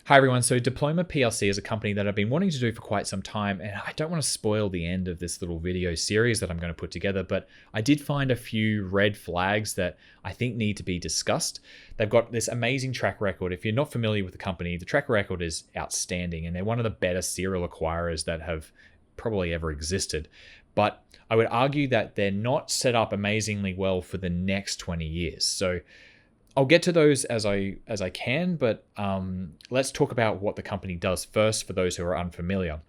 Hi everyone, so Diploma PLC is a company that I've been wanting to do for quite some time, and I don't want to spoil the end of this little video series that I'm going to put together, but I did find a few red flags that I think need to be discussed. They've got this amazing track record. If you're not familiar with the company, the track record is outstanding, and they're one of the better serial acquirers that have probably ever existed. But I would argue that they're not set up amazingly well for the next 20 years. So I'll get to those as I can, but let's talk about what the company does first for those who are unfamiliar.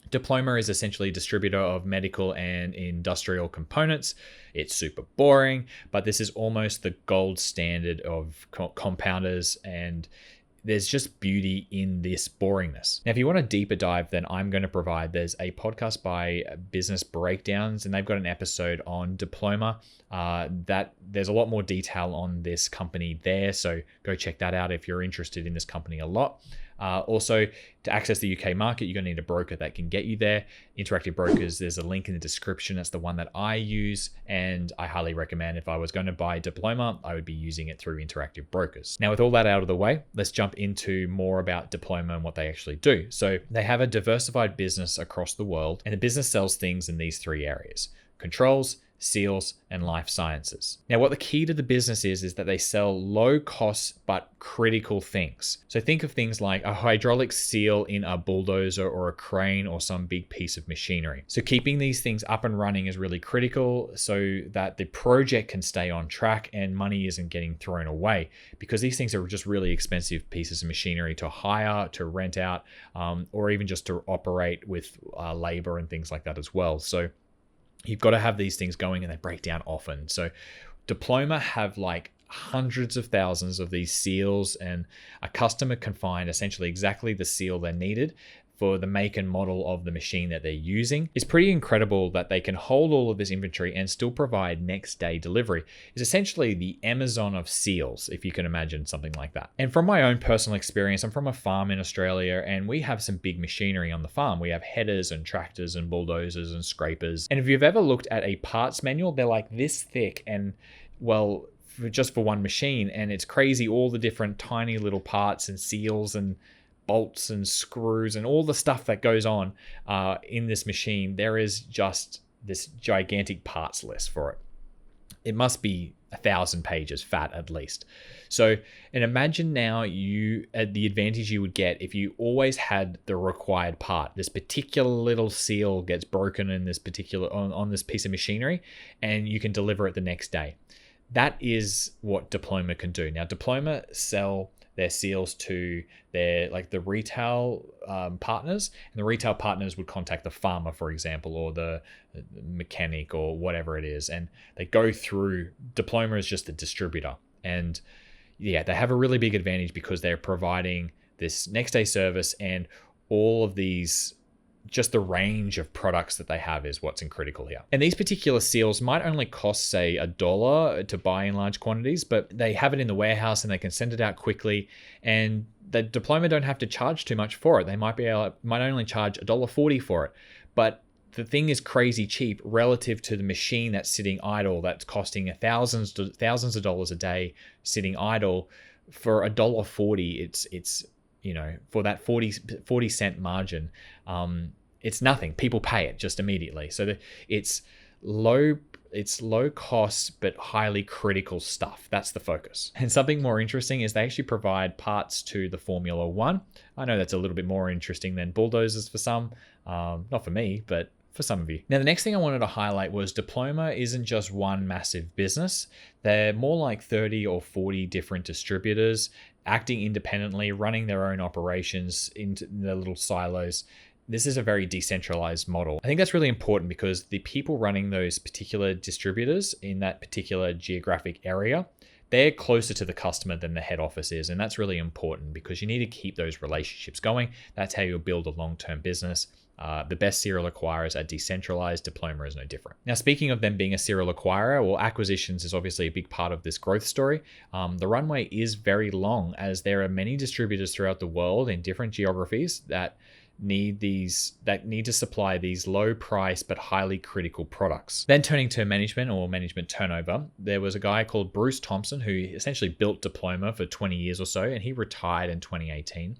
Diploma is essentially a distributor of medical and industrial components. It's super boring, but this is almost the gold standard of compounders, and there's just beauty in this boringness. Now, if you want a deeper dive, then I'm going to provide, there's a podcast by Business Breakdowns, and they've got an episode on Diploma that there's a lot more detail on this company there. So go check that out if you're interested in this company a lot. Also, to access the UK market, you're going to need a broker that can get you there. Interactive Brokers, there's a link in the description. That's the one that I use, and I highly recommend if I was going to buy Diploma, I would be using it through Interactive Brokers. Now, with all that out of the way, let's jump into more about Diploma and what they actually do. So they have a diversified business across the world, and the business sells things in these three areas: controls, seals, and life sciences. Now, what the key to the business is that they sell low cost but critical things. So think of things like a hydraulic seal in a bulldozer or a crane or some big piece of machinery. So keeping these things up and running is really critical so that the project can stay on track and money isn't getting thrown away, because these things are just really expensive pieces of machinery to hire, to rent out, or even just to operate with labor and things like that as well. So you've got to have these things going, and they break down often. So Diploma have like hundreds of thousands of these seals, and a customer can find essentially exactly the seal they needed for the make and model of the machine that they're using. It's pretty incredible that they can hold all of this inventory and still provide next day delivery. It's essentially the Amazon of seals, if you can imagine something like that. And from my own personal experience, I'm from a farm in Australia, and we have some big machinery on the farm. We have headers and tractors and bulldozers and scrapers. And if you've ever looked at a parts manual, they're like this thick, and well, just for one machine, and it's crazy all the different tiny little parts and seals and bolts and screws and all the stuff that goes on in this machine. There is just this gigantic parts list for it. It must be 1,000 pages fat at least. So, and imagine now the advantage you would get if you always had the required part. This particular little seal gets broken in this particular on this piece of machinery, and you can deliver it the next day. That is what Diploma can do. Now, Diploma sell their seals to the retail partners, and the retail partners would contact the farmer, for example, or the mechanic or whatever it is, and they go through. Diploma is just a distributor, and yeah, they have a really big advantage because they're providing this next day service, and all of these, just the range of products that they have is what's critical here. And these particular seals might only cost, say, $1 to buy in large quantities, but they have it in the warehouse and they can send it out quickly. And the Diploma don't have to charge too much for it. They might only charge $1.40 for it. But the thing is crazy cheap relative to the machine that's sitting idle, that's costing thousands of dollars a day sitting idle. For $1.40, it's for that 40 cent margin, it's nothing. People pay it just immediately. So it's low cost, but highly critical stuff. That's the focus. And something more interesting is they actually provide parts to the Formula One. I know that's a little bit more interesting than bulldozers for some, not for me, but for some of you. Now, the next thing I wanted to highlight was Diploma isn't just one massive business. They're more like 30 or 40 different distributors acting independently, running their own operations into their little silos. This is a very decentralized model. I think that's really important because the people running those particular distributors in that particular geographic area, they're closer to the customer than the head office is. And that's really important because you need to keep those relationships going. That's how you'll build a long-term business. The best serial acquirers are decentralized. Diploma is no different. Now, speaking of them being a serial acquirer, well, acquisitions is obviously a big part of this growth story. The runway is very long as there are many distributors throughout the world in different geographies that need to supply these low price but highly critical products. Then turning to management or management turnover, there was a guy called Bruce Thompson who essentially built Diploma for 20 years or so, and he retired in 2018.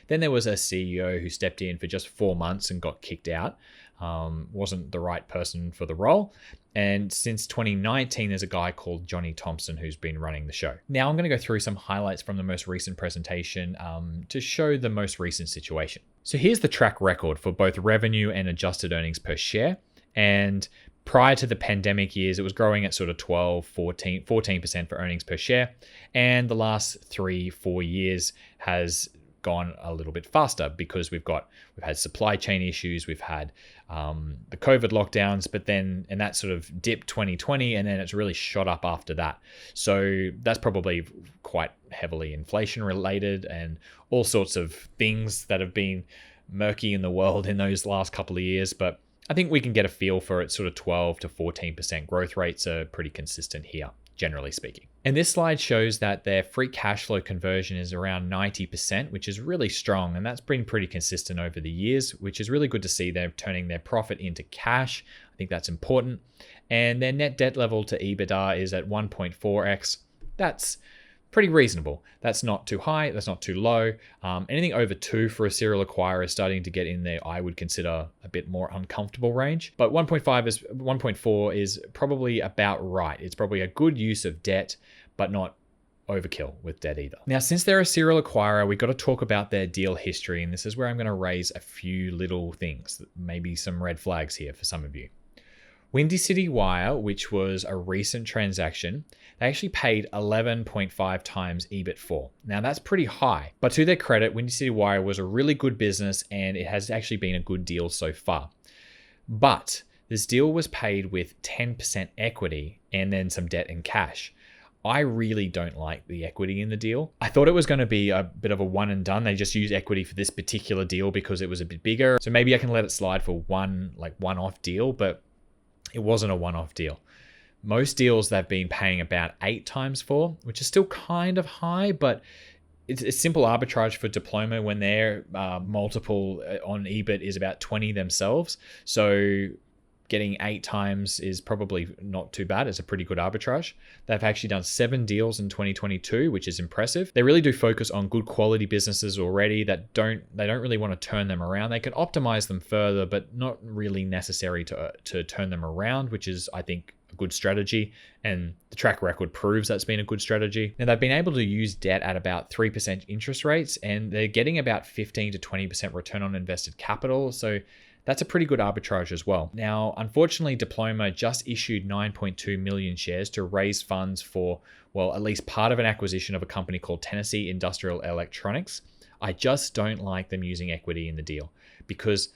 Then there was a CEO who stepped in for just 4 months and got kicked out. Wasn't the right person for the role. And since 2019, there's a guy called Johnny Thompson who's been running the show. Now I'm going to go through some highlights from the most recent presentation to show the most recent situation. So here's the track record for both revenue and adjusted earnings per share. And prior to the pandemic years, it was growing at sort of 12, 14% for earnings per share. And the last 3-4 years has gone a little bit faster because we've had supply chain issues, we've had the COVID lockdowns, and that sort of dipped 2020, and then it's really shot up after that. So that's probably quite heavily inflation related and all sorts of things that have been murky in the world in those last couple of years. But I think we can get a feel for it. Sort of 12 to 14% growth rates are pretty consistent here, generally speaking. And this slide shows that their free cash flow conversion is around 90%, which is really strong. And that's been pretty consistent over the years, which is really good to see. They're turning their profit into cash. I think that's important. And their net debt level to EBITDA is at 1.4x. That's pretty reasonable. That's not too high. That's not too low. Anything over 2 for a serial acquirer is starting to get in there. I would consider a bit more uncomfortable range, but 1.4 is probably about right. It's probably a good use of debt, but not overkill with debt either. Now, since they're a serial acquirer, we've got to talk about their deal history. And this is where I'm going to raise a few little things, maybe some red flags here for some of you. Windy City Wire, which was a recent transaction, they actually paid 11.5 times EBIT for. Now that's pretty high, but to their credit, Windy City Wire was a really good business and it has actually been a good deal so far. But this deal was paid with 10% equity and then some debt and cash. I really don't like the equity in the deal. I thought it was going to be a bit of a one and done. They just used equity for this particular deal because it was a bit bigger. So maybe I can let it slide for one-off deal, but it wasn't a one-off deal. Most deals they've been paying about 8 times for, which is still kind of high, but it's a simple arbitrage for Diploma when their multiple on EBIT is about 20 themselves. So getting 8 times is probably not too bad. It's a pretty good arbitrage. They've actually done 7 deals in 2022, which is impressive. They really do focus on good quality businesses already they don't really want to turn them around. They can optimize them further, but not really necessary to turn them around, which is, I think, a good strategy. And the track record proves that's been a good strategy. Now, they've been able to use debt at about 3% interest rates, and they're getting about 15 to 20% return on invested capital. So that's a pretty good arbitrage as well. Now, unfortunately, Diploma just issued 9.2 million shares to raise funds for, well, at least part of an acquisition of a company called Tennessee Industrial Electronics. I just don't like them using equity in the deal because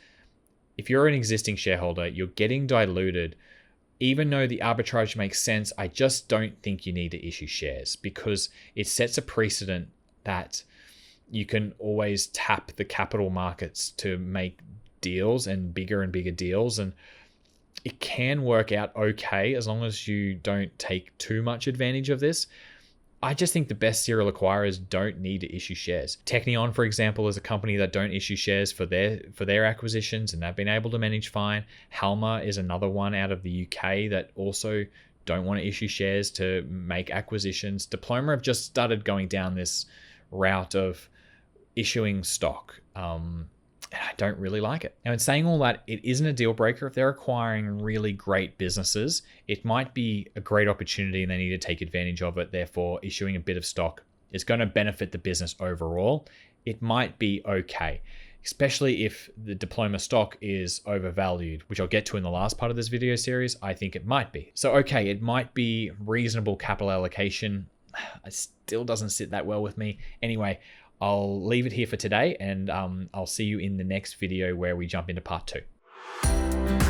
if you're an existing shareholder, you're getting diluted. Even though the arbitrage makes sense, I just don't think you need to issue shares because it sets a precedent that you can always tap the capital markets to make deals and bigger deals, and it can work out okay as long as you don't take too much advantage of this. I just think the best serial acquirers don't need to issue shares. Technion, for example, is a company that don't issue shares for their acquisitions, and they've been able to manage fine. Halma is another one out of the UK that also don't want to issue shares to make acquisitions. Diploma have just started going down this route of issuing stock. I don't really like it. Now, in saying all that, it isn't a deal breaker. If they're acquiring really great businesses, it might be a great opportunity and they need to take advantage of it. Therefore, issuing a bit of stock is going to benefit the business overall. It might be okay, especially if the Diploma stock is overvalued, which I'll get to in the last part of this video series. I think it might be. So, okay, it might be reasonable capital allocation. It still doesn't sit that well with me. Anyway, I'll leave it here for today, and I'll see you in the next video where we jump into part 2.